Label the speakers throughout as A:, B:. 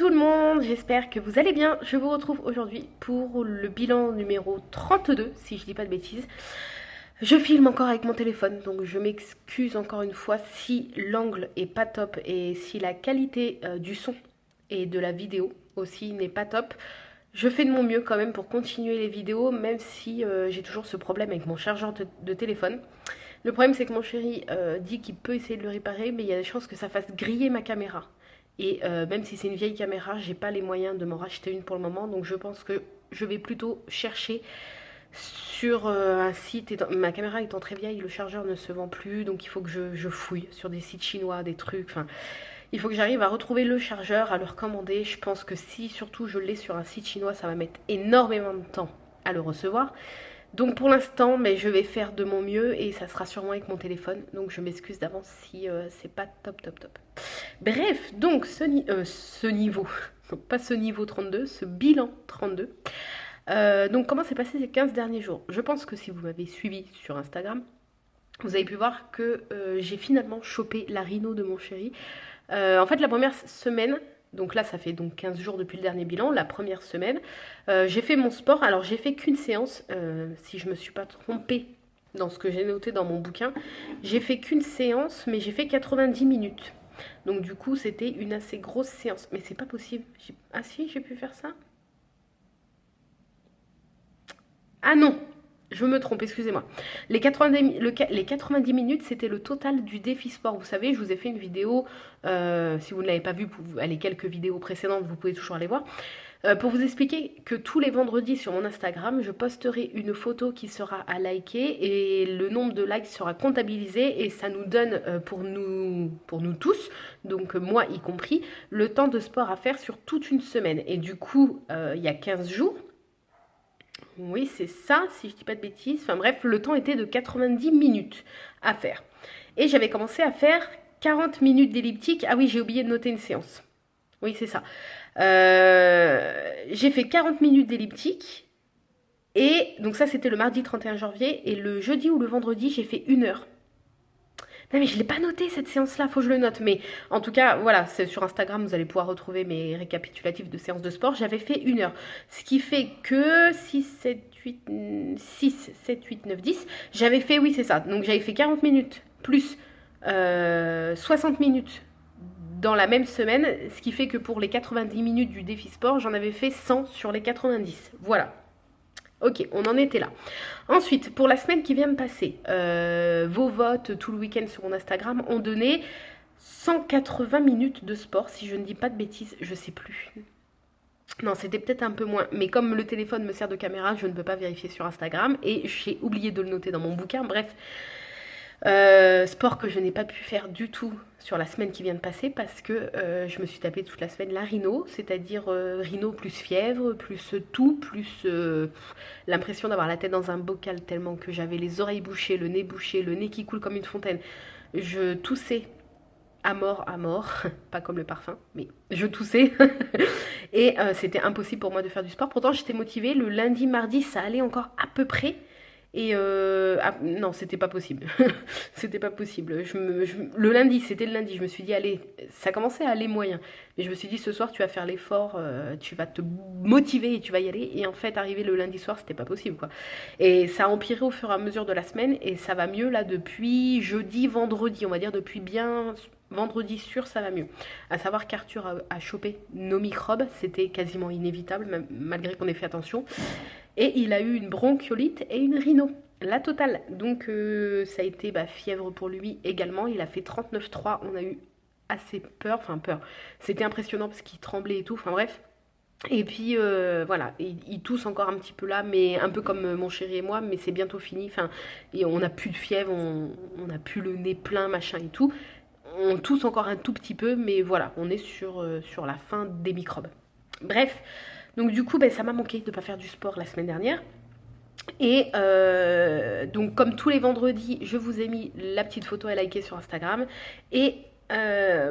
A: tout le monde, j'espère que vous allez bien. Je vous retrouve aujourd'hui pour le bilan numéro 32, si je dis pas de bêtises. Je filme encore avec mon téléphone, donc je m'excuse encore une fois si l'angle est pas top et si la qualité du son et de la vidéo aussi n'est pas top. Je fais de mon mieux quand même pour continuer les vidéos, même si j'ai toujours ce problème avec mon chargeur de téléphone. Le problème c'est que mon chéri dit qu'il peut essayer de le réparer, mais il y a des chances que ça fasse griller ma caméra. Et même si c'est une vieille caméra, j'ai pas les moyens de m'en racheter une pour le moment, donc je pense que je vais plutôt chercher sur un site. Ma caméra étant très vieille, le chargeur ne se vend plus, donc il faut que je fouille sur des sites chinois, des trucs. Enfin, il faut que j'arrive à retrouver le chargeur, à le recommander. Je pense que si surtout je l'ai sur un site chinois, ça va mettre énormément de temps à le recevoir. Donc pour l'instant, mais je vais faire de mon mieux et ça sera sûrement avec mon téléphone. Donc je m'excuse d'avance si c'est pas top. Bref, donc ce niveau, donc pas ce niveau 32, ce bilan 32. Donc comment s'est passé ces 15 derniers jours? Je pense que si vous m'avez suivi sur Instagram, vous avez pu voir que j'ai finalement chopé la rhino de mon chéri. En fait, la première semaine, donc là ça fait donc 15 jours depuis le dernier bilan, la première semaine, j'ai fait mon sport. Alors j'ai fait qu'une séance, si je me suis pas trompée dans ce que j'ai noté dans mon bouquin, j'ai fait qu'une séance, mais j'ai fait 90 minutes. Donc du coup c'était une assez grosse séance. Mais c'est pas possible. Ah si, j'ai pu faire ça. Ah non, je me trompe, excusez-moi. Les 90 minutes, c'était le total du défi sport. Vous savez, je vous ai fait une vidéo, si vous ne l'avez pas vue, les quelques vidéos précédentes, vous pouvez toujours les voir. Pour vous expliquer que tous les vendredis sur mon Instagram, je posterai une photo qui sera à liker et le nombre de likes sera comptabilisé et ça nous donne pour nous tous, donc moi y compris, le temps de sport à faire sur toute une semaine. Et du coup, il y a 15 jours, oui, c'est ça, si je dis pas de bêtises. Enfin bref, le temps était de 90 minutes à faire. Et j'avais commencé à faire 40 minutes d'elliptique. Ah oui, j'ai oublié de noter une séance. Oui, c'est ça. J'ai fait 40 minutes d'elliptique. Et donc ça, c'était le mardi 31 janvier. Et le jeudi ou le vendredi, j'ai fait 1 heure. Non mais je ne l'ai pas noté cette séance-là, faut que je le note. Mais en tout cas, voilà, c'est sur Instagram, vous allez pouvoir retrouver mes récapitulatifs de séances de sport. J'avais fait 1 heure. Ce qui fait que 6, 7, 8, 9, 10. J'avais fait, oui c'est ça. Donc j'avais fait 40 minutes plus 60 minutes dans la même semaine. Ce qui fait que pour les 90 minutes du défi sport, j'en avais fait 100 sur les 90. Voilà. Ok, on en était là. Ensuite, pour la semaine qui vient de passer, vos votes tout le week-end sur mon Instagram ont donné 180 minutes de sport, si je ne dis pas de bêtises, je sais plus. Non, c'était peut-être un peu moins, mais comme le téléphone me sert de caméra, je ne peux pas vérifier sur Instagram et j'ai oublié de le noter dans mon bouquin. Bref, sport que je n'ai pas pu faire du tout sur la semaine qui vient de passer parce que je me suis tapé toute la semaine la rhino, c'est-à-dire rhino plus fièvre, plus tout, plus l'impression d'avoir la tête dans un bocal tellement que j'avais les oreilles bouchées, le nez qui coule comme une fontaine. Je toussais à mort, pas comme le parfum, mais je toussais. Et c'était impossible pour moi de faire du sport. Pourtant j'étais motivée, le lundi, mardi, ça allait encore à peu près. Et non, c'était pas possible. C'était pas possible. Le lundi, c'était le lundi. Je me suis dit, allez, ça commençait à aller moyen. Mais je me suis dit, ce soir, tu vas faire l'effort, tu vas te motiver et tu vas y aller. Et en fait, arrivé le lundi soir, c'était pas possible, quoi. Et ça a empiré au fur et à mesure de la semaine. Et ça va mieux, là, depuis jeudi, vendredi. On va dire depuis bien vendredi sûr, ça va mieux. À savoir qu'Arthur a chopé nos microbes. C'était quasiment inévitable, malgré qu'on ait fait attention. Et il a eu une bronchiolite et une rhino, la totale. Donc ça a été fièvre pour lui également. Il a fait 39,3. On a eu assez peur, enfin peur. C'était impressionnant parce qu'il tremblait et tout. Enfin bref. Et puis voilà, il tousse encore un petit peu là, mais un peu comme mon chéri et moi, mais c'est bientôt fini. Enfin, et on n'a plus de fièvre, on n'a plus le nez plein, machin et tout. On tousse encore un tout petit peu, mais voilà, on est sur la fin des microbes. Bref, donc du coup, ça m'a manqué de ne pas faire du sport la semaine dernière. Et donc comme tous les vendredis, je vous ai mis la petite photo à liker sur Instagram. Et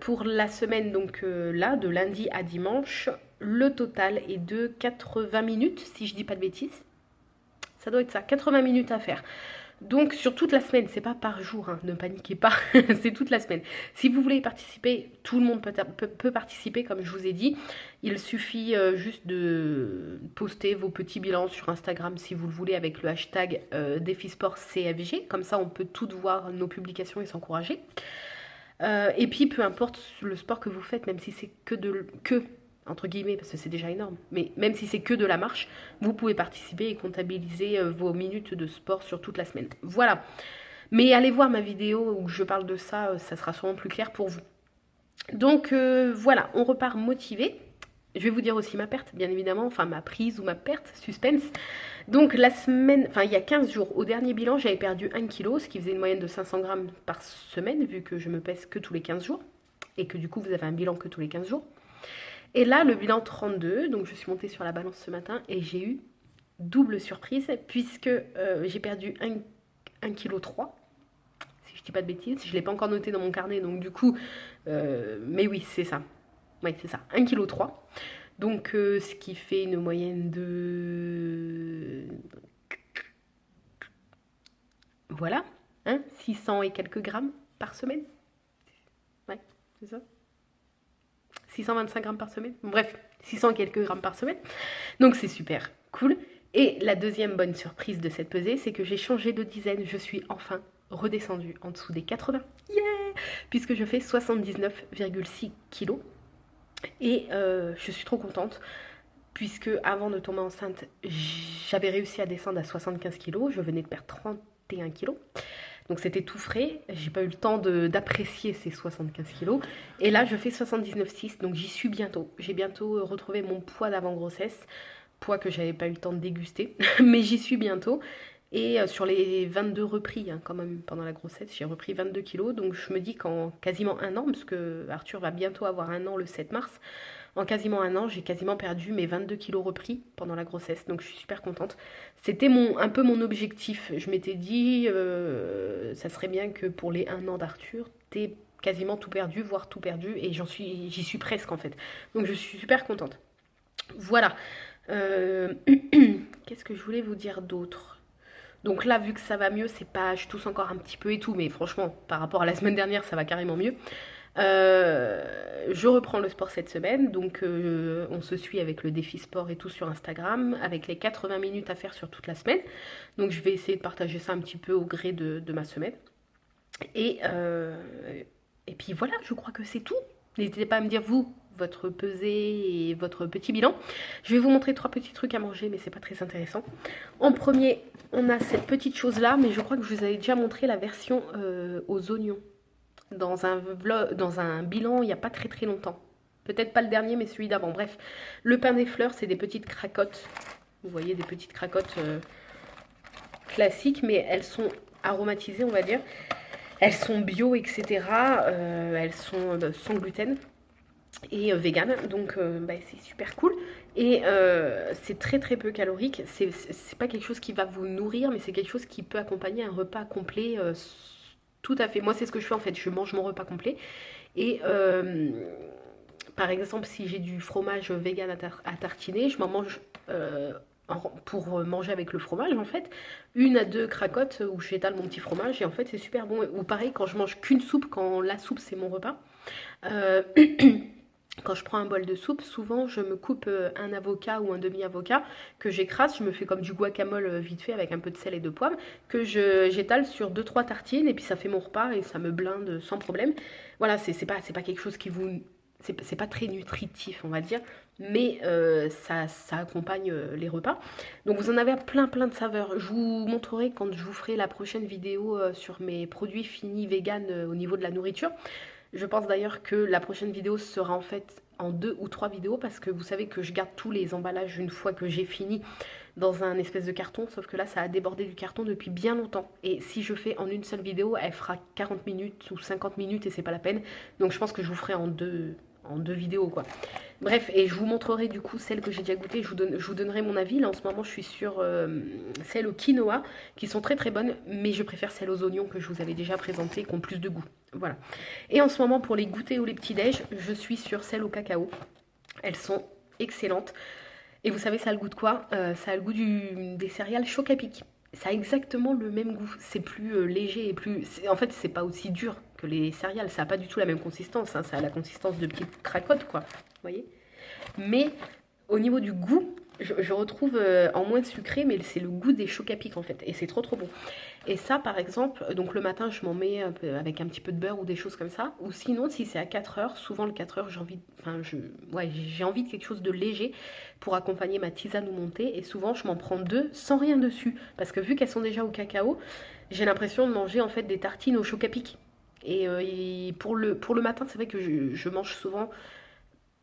A: pour la semaine, donc là, de lundi à dimanche, le total est de 80 minutes, si je dis pas de bêtises. Ça doit être ça, 80 minutes à faire. Donc sur toute la semaine, c'est pas par jour, hein, ne paniquez pas, c'est toute la semaine. Si vous voulez participer, tout le monde peut participer, comme je vous ai dit. Il suffit juste de poster vos petits bilans sur Instagram si vous le voulez avec le hashtag DefiSportCFG. Comme ça, on peut toutes voir nos publications et s'encourager. Et puis, peu importe le sport que vous faites, même si c'est que entre guillemets, parce que c'est déjà énorme, mais même si c'est que de la marche, vous pouvez participer et comptabiliser vos minutes de sport sur toute la semaine. Voilà. Mais allez voir ma vidéo où je parle de ça, ça sera sûrement plus clair pour vous. Donc voilà, on repart motivé. Je vais vous dire aussi ma perte, bien évidemment, enfin ma prise ou ma perte, suspense. Donc la semaine, enfin il y a 15 jours, au dernier bilan, j'avais perdu 1 kg, ce qui faisait une moyenne de 500 grammes par semaine, vu que je me pèse que tous les 15 jours, et que du coup vous avez un bilan que tous les 15 jours. Et là, le bilan 32, donc je suis montée sur la balance ce matin, et j'ai eu double surprise, puisque j'ai perdu 1,3 kg, si je dis pas de bêtises, je ne l'ai pas encore noté dans mon carnet, donc du coup, mais oui, c'est ça. Oui, c'est ça, 1,3 kg. Donc, ce qui fait une moyenne de... Voilà, hein, 600 et quelques grammes par semaine. Ouais, c'est ça. 625 grammes par semaine. Bref, 600 et quelques grammes par semaine. Donc, c'est super cool. Et la deuxième bonne surprise de cette pesée, c'est que j'ai changé de dizaine. Je suis enfin redescendue en dessous des 80. Yeah! Puisque je fais 79,6 kilos. Et je suis trop contente, puisque avant de tomber enceinte, j'avais réussi à descendre à 75 kg, je venais de perdre 31 kg. Donc c'était tout frais, j'ai pas eu le temps d'apprécier ces 75 kg. Et là, je fais 79,6, donc j'y suis bientôt. J'ai bientôt retrouvé mon poids d'avant-grossesse, poids que j'avais pas eu le temps de déguster, mais j'y suis bientôt. Et sur les 22 repris, hein, quand même, pendant la grossesse, j'ai repris 22 kilos. Donc je me dis qu'en quasiment un an, parce que Arthur va bientôt avoir un an le 7 mars, en quasiment un an, j'ai quasiment perdu mes 22 kilos repris pendant la grossesse. Donc je suis super contente. C'était un peu mon objectif. Je m'étais dit, ça serait bien que pour les 1 an d'Arthur, t'aies quasiment tout perdu, voire tout perdu. Et j'y suis presque en fait. Donc je suis super contente. Voilà. Qu'est-ce que je voulais vous dire d'autre? Donc là, vu que ça va mieux, c'est pas, je tousse encore un petit peu et tout, mais franchement, par rapport à la semaine dernière, ça va carrément mieux. Je reprends le sport cette semaine, donc on se suit avec le défi sport et tout sur Instagram, avec les 80 minutes à faire sur toute la semaine. Donc je vais essayer de partager ça un petit peu au gré de ma semaine. Et, et puis voilà, je crois que c'est tout. N'hésitez pas à me dire vous, votre pesée et votre petit bilan. Je vais vous montrer 3 petits trucs à manger, mais c'est pas très intéressant. En premier, on a cette petite chose là, mais je crois que je vous avais déjà montré la version aux oignons dans un bilan il n'y a pas très très longtemps. Peut-être pas le dernier, mais celui d'avant. Bref, le pain des fleurs, c'est des petites cracottes. Vous voyez, des petites cracottes classiques, mais elles sont aromatisées, on va dire. Elles sont bio, etc. Elles sont sans gluten et vegan, donc bah, c'est super cool. Et c'est très très peu calorique. C'est pas quelque chose qui va vous nourrir, mais c'est quelque chose qui peut accompagner un repas complet. Tout à fait. Moi, c'est ce que je fais en fait. Je mange mon repas complet. Et par exemple, si j'ai du fromage vegan à tartiner, je m'en mange pour manger avec le fromage en fait. 1 à 2 cracottes où j'étale mon petit fromage et en fait c'est super bon. Ou pareil, quand je mange qu'une soupe, quand la soupe c'est mon repas. Euh, Quand je prends un bol de soupe, souvent je me coupe un avocat ou un demi-avocat que j'écrase, je me fais comme du guacamole vite fait avec un peu de sel et de poivre, que j'étale sur 2-3 tartines et puis ça fait mon repas et ça me blinde sans problème. Voilà, c'est pas quelque chose qui vous... C'est pas très nutritif, on va dire, mais ça accompagne les repas. Donc vous en avez plein plein de saveurs. Je vous montrerai quand je vous ferai la prochaine vidéo sur mes produits finis vegan au niveau de la nourriture. Je pense d'ailleurs que la prochaine vidéo sera en fait en 2 ou 3 vidéos parce que vous savez que je garde tous les emballages une fois que j'ai fini dans un espèce de carton, sauf que là ça a débordé du carton depuis bien longtemps. Et si je fais en une seule vidéo, elle fera 40 minutes ou 50 minutes et c'est pas la peine. Donc je pense que je vous ferai en deux vidéos quoi. Bref, et je vous montrerai du coup celles que j'ai déjà goûtées, je vous donnerai mon avis. Là en ce moment je suis sur celles au quinoa qui sont très très bonnes, mais je préfère celles aux oignons que je vous avais déjà présentées, qui ont plus de goût. Voilà. Et en ce moment pour les goûters ou les petits déj, je suis sur celles au cacao. Elles sont excellentes. Et vous savez ça a le goût de quoi? Ça a le goût des céréales Choc à Pic. Ça a exactement le même goût. C'est plus léger et plus. En fait, c'est pas aussi dur que les céréales. Ça a pas du tout la même consistance, hein. Ça a la consistance de petites cracottes, quoi. Vous voyez? Mais au niveau du goût, je retrouve en moins sucré, mais c'est le goût des chocs à pic en fait. Et c'est trop trop bon. Et ça, par exemple, donc le matin, je m'en mets un peu avec un petit peu de beurre ou des choses comme ça. Ou sinon, si c'est à 4 heures, souvent le 4 heures, j'ai envie, ouais, j'ai envie de quelque chose de léger pour accompagner ma tisane ou mon thé. Et souvent, je m'en prends deux sans rien dessus. Parce que vu qu'elles sont déjà au cacao, j'ai l'impression de manger en fait des tartines au choc à pic. Et pour le matin, c'est vrai que je mange souvent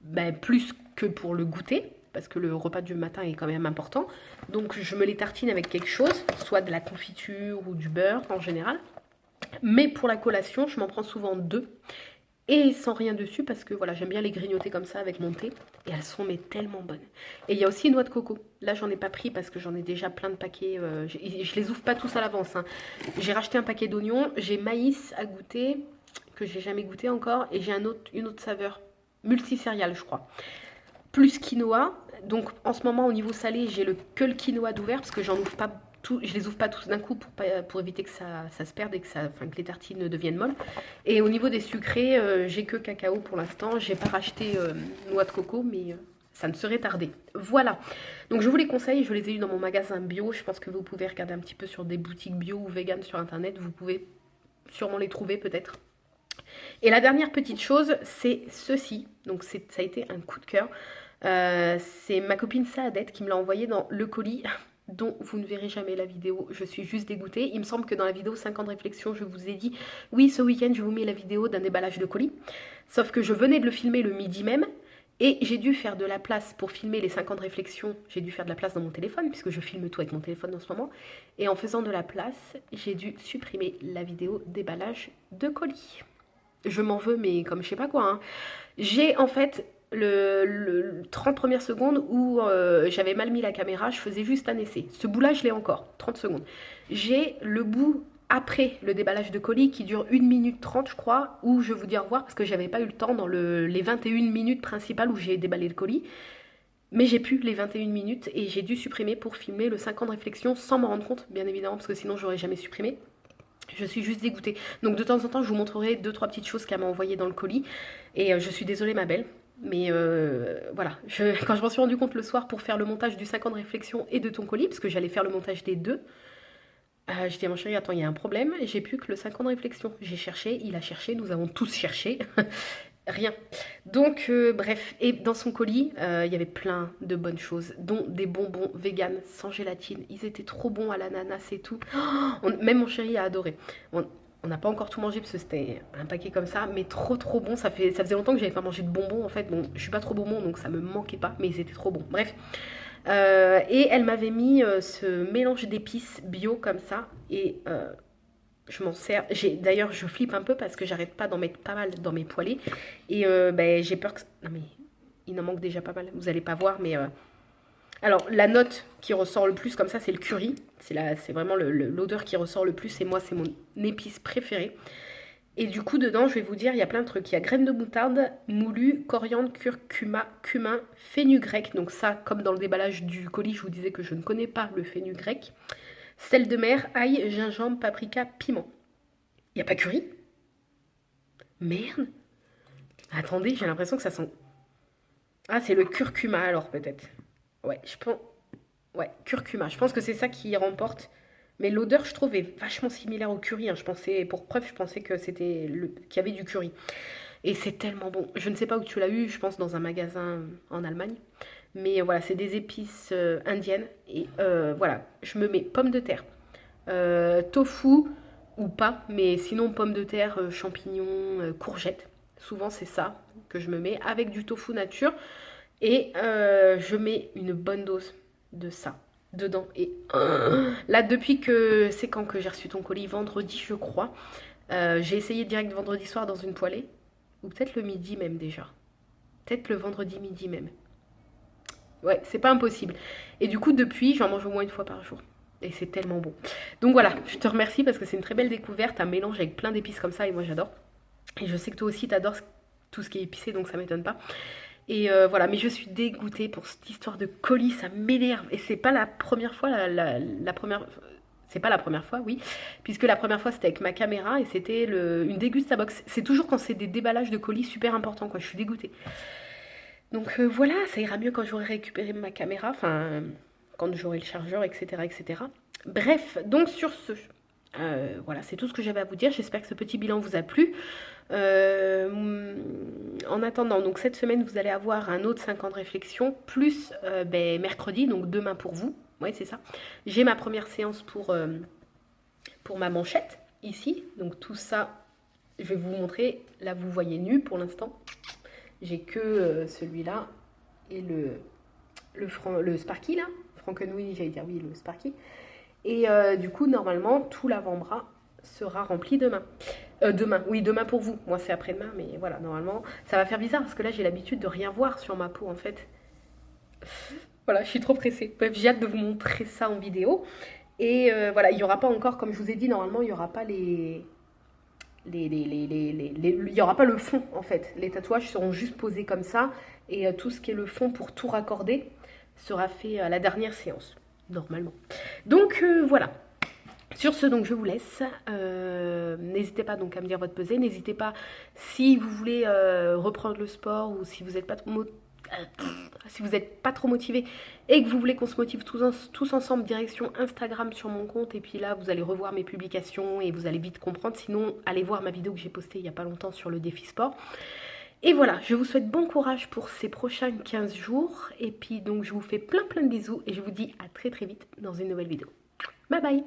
A: ben, plus que pour le goûter, parce que le repas du matin est quand même important. Donc je me les tartine avec quelque chose, soit de la confiture ou du beurre en général. Mais pour la collation, je m'en prends souvent deux et sans rien dessus parce que voilà, j'aime bien les grignoter comme ça avec mon thé et elles sont mais tellement bonnes. Et il y a aussi une noix de coco. Là, j'en ai pas pris parce que j'en ai déjà plein de paquets. Je les ouvre pas tous à l'avance, hein. J'ai racheté un paquet d'oignons, j'ai maïs à goûter que j'ai jamais goûté encore et j'ai une autre saveur multicéréale, je crois. Plus quinoa. Donc en ce moment, au niveau salé, j'ai que le quinoa d'ouvert parce que j'en ouvre pas tout, je les ouvre pas tous d'un coup pour éviter que ça se perde et que les tartines deviennent molles. Et au niveau des sucrés, j'ai que cacao pour l'instant. J'ai pas racheté noix de coco, mais ça ne serait tardé. Voilà. Donc je vous les conseille, je les ai eu dans mon magasin bio. Je pense que vous pouvez regarder un petit peu sur des boutiques bio ou vegan sur internet. Vous pouvez sûrement les trouver peut-être. Et la dernière petite chose, c'est ceci. Donc ça a été un coup de cœur. C'est ma copine Saadette qui me l'a envoyé dans le colis dont vous ne verrez jamais la vidéo. Je suis juste dégoûtée. Il me semble que dans la vidéo 5 ans de réflexion, je vous ai dit oui, ce week-end, je vous mets la vidéo d'un déballage de colis. Sauf que je venais de le filmer le midi même. Et j'ai dû faire de la place pour filmer les 5 ans de réflexion. J'ai dû faire de la place dans mon téléphone, puisque je filme tout avec mon téléphone en ce moment. Et en faisant de la place, j'ai dû supprimer la vidéo déballage de colis. Je m'en veux, mais comme je sais pas quoi, hein. J'ai en fait le 30 premières secondes où j'avais mal mis la caméra, je faisais juste un essai. Ce bout-là, je l'ai encore, 30 secondes. J'ai le bout après le déballage de colis qui dure 1 minute 30, je crois, où je vous dis au revoir parce que j'avais pas eu le temps dans les 21 minutes principales où j'ai déballé le colis. Mais j'ai pu les 21 minutes et j'ai dû supprimer pour filmer le 5 ans de réflexion sans m'en rendre compte, bien évidemment, parce que sinon j'aurais jamais supprimé. Je suis juste dégoûtée. Donc de temps en temps, je vous montrerai 2-3 petites choses qu'elle m'a envoyées dans le colis. Et je suis désolée, ma belle. Mais voilà, quand je m'en suis rendu compte le soir pour faire le montage du 5 ans de réflexion et de ton colis, parce que j'allais faire le montage des deux, j'ai dit à mon chéri, attends, il y a un problème, j'ai plus que le 5 ans de réflexion. J'ai cherché, il a cherché, nous avons tous cherché. Rien. Donc, bref, et dans son colis, il y avait plein de bonnes choses, dont des bonbons vegan sans gélatine. Ils étaient trop bons à l'ananas et tout. Même mon chéri a adoré. On n'a pas encore tout mangé parce que c'était un paquet comme ça, mais trop trop bon. Ça faisait longtemps que j'avais pas mangé de bonbons en fait. Bon, je suis pas trop bonbon donc ça me manquait pas, mais ils étaient trop bons. Bref. Et elle m'avait mis ce mélange d'épices bio comme ça et je m'en sers. D'ailleurs, je flippe un peu parce que j'arrête pas d'en mettre pas mal dans mes poêlés. Et j'ai peur que. Non, mais il en manque déjà pas mal. Vous allez pas voir, mais. Alors, la note qui ressort le plus comme ça, c'est le curry. C'est vraiment l'odeur qui ressort le plus. Et moi, c'est mon épice préférée. Et du coup, dedans, je vais vous dire, il y a plein de trucs. Il y a graines de moutarde, moulu, coriandre, curcuma, cumin, fenugrec. Donc, ça, comme dans le déballage du colis, je vous disais que je ne connais pas le fenugrec. Sel de mer, ail, gingembre, paprika, piment. Y a pas curry? Merde. Attendez, j'ai l'impression que ça sent... Ah, c'est le curcuma alors peut-être. Ouais, je pense... Ouais, curcuma. Je pense que c'est ça qui remporte. Mais l'odeur, je trouve, est vachement similaire au curry, hein. Pour preuve, je pensais que qu'il y avait du curry. Et c'est tellement bon. Je ne sais pas où tu l'as eu, je pense dans un magasin en Allemagne. Mais voilà, c'est des épices indiennes. Et voilà, je me mets pommes de terre, tofu ou pas, mais sinon pommes de terre, champignons, courgettes. Souvent c'est ça que je me mets avec du tofu nature. Et je mets une bonne dose de ça dedans. Et là, depuis que c'est quand que j'ai reçu ton colis, vendredi je crois, j'ai essayé direct vendredi soir dans une poêlée. Ou peut-être le midi même déjà. Peut-être le vendredi midi même. Ouais, c'est pas impossible. Et du coup, depuis, j'en mange au moins une fois par jour. Et c'est tellement bon. Donc voilà, je te remercie parce que c'est une très belle découverte, un mélange avec plein d'épices comme ça et moi j'adore. Et je sais que toi aussi t'adores tout ce qui est épicé donc ça m'étonne pas. Et voilà, mais je suis dégoûtée pour cette histoire de colis, ça m'énerve. Et c'est pas la première fois, la première... C'est pas la première fois, oui, puisque la première fois c'était avec ma caméra et c'était une dégustabox. C'est toujours quand c'est des déballages de colis super importants, quoi. Je suis dégoûtée. Donc voilà, ça ira mieux quand j'aurai récupéré ma caméra, enfin, quand j'aurai le chargeur, etc., etc. Bref, donc sur ce, voilà, c'est tout ce que j'avais à vous dire. J'espère que ce petit bilan vous a plu. En attendant, donc cette semaine, vous allez avoir un autre 5 ans de réflexion, plus mercredi, donc demain pour vous. Oui, c'est ça. J'ai ma première séance pour ma manchette, ici. Donc tout ça, je vais vous montrer. Là, vous voyez nu pour l'instant. J'ai que celui-là et le Sparky, là. Frankenweenie, j'allais dire oui, le Sparky. Et du coup, normalement, tout l'avant-bras sera rempli demain. Demain pour vous. Moi, c'est après-demain, mais voilà, normalement, ça va faire bizarre parce que là, j'ai l'habitude de rien voir sur ma peau, en fait. Voilà, je suis trop pressée. Bref, j'ai hâte de vous montrer ça en vidéo. Et voilà, il n'y aura pas encore, comme je vous ai dit, normalement, il n'y aura pas il n'y aura pas le fond, en fait. Les tatouages seront juste posés comme ça. Et tout ce qui est le fond pour tout raccorder sera fait à la dernière séance, normalement. Donc voilà. Sur ce, donc je vous laisse. N'hésitez pas donc à me dire votre pesée. N'hésitez pas si vous voulez reprendre le sport ou si vous n'êtes pas si vous n'êtes pas trop motivé et que vous voulez qu'on se motive tous ensemble, direction Instagram sur mon compte. Et puis là, vous allez revoir mes publications et vous allez vite comprendre. Sinon, allez voir ma vidéo que j'ai postée il n'y a pas longtemps sur le défi sport. Et voilà, je vous souhaite bon courage pour ces prochains 15 jours. Et puis donc, je vous fais plein de bisous et je vous dis à très vite dans une nouvelle vidéo. Bye bye!